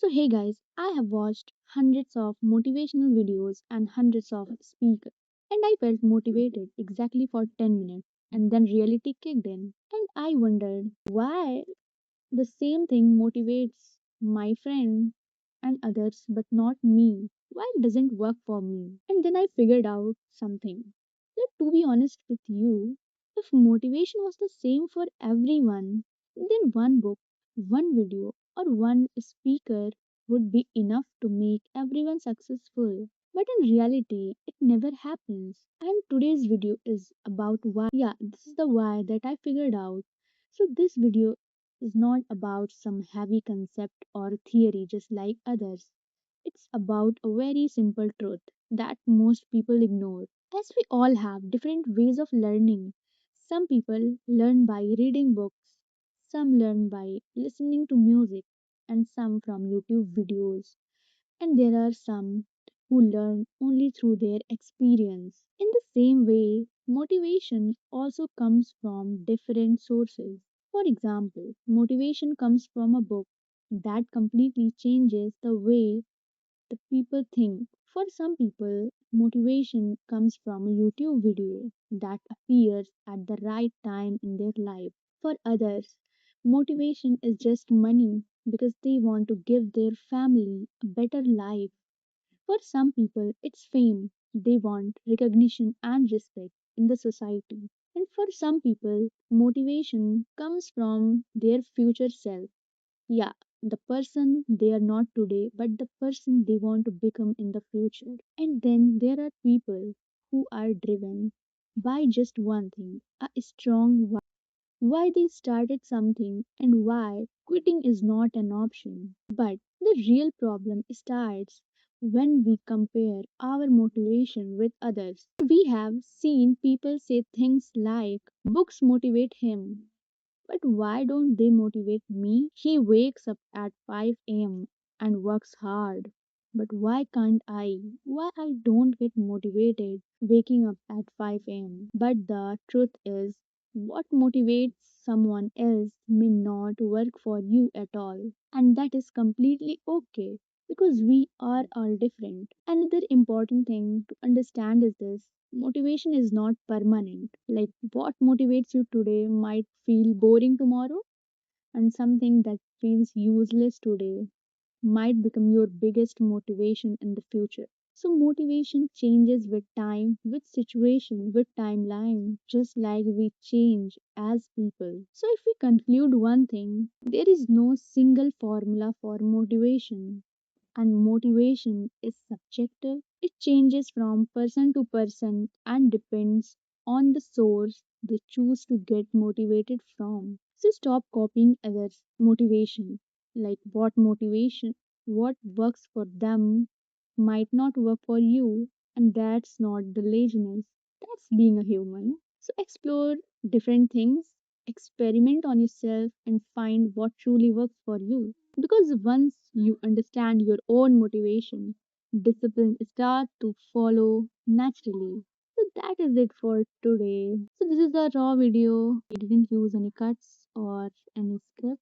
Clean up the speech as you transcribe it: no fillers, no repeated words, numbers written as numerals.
So, hey guys, I have watched hundreds of motivational videos and hundreds of speakers, and I felt motivated exactly for 10 minutes. And then reality kicked in, and I wondered why the same thing motivates my friend and others, but not me. Why it doesn't work for me? And then I figured out something. Like, to be honest with you, if motivation was the same for everyone, then one book, one video, or one speaker would be enough to make everyone successful. But in reality, it never happens. And today's video is about why. Yeah, this is the why that I figured out. So, this video is not about some heavy concept or theory just like others. It's about a very simple truth that most people ignore. As we all have different ways of learning, some people learn by reading books, some learn by listening to music, and some from YouTube videos. And there are some who learn only through their experience. In the same way, motivation also comes from different sources. For example, motivation comes from a book that completely changes the way the people think. For some people, motivation comes from a YouTube video that appears at the right time in their life. For others, motivation is just money because they want to give their family a better life. For some people, it's fame. They want recognition and respect in the society. And for some people, motivation comes from their future self. Yeah, the person they are not today, but the person they want to become in the future. And then there are people who are driven by just one thing, a strong why they started something and why quitting is not an option. But the real problem starts when we compare our motivation with others. We have seen people say things like, books motivate him, but why don't they motivate me? He wakes up at 5 a.m. and works hard. But why can't I? Why I don't get motivated waking up at 5 a.m. But the truth is, what motivates someone else may not work for you at all. And that is completely okay because we are all different. Another important thing to understand is this: motivation is not permanent. Like what motivates you today might feel boring tomorrow, and something that feels useless today might become your biggest motivation in the future. So, motivation changes with time, with situation, with timeline, just like we change as people. So, if we conclude one thing, there is no single formula for motivation, and motivation is subjective. It changes from person to person and depends on the source they choose to get motivated from. So stop copying others' motivation. Like what works for them might not work for you, and that's not the laziness. That's being a human. So explore different things, experiment on yourself, and find what truly works for you. Because once you understand your own motivation, discipline starts to follow naturally. So that is it for today. So this is a raw video. We didn't use any cuts or any script.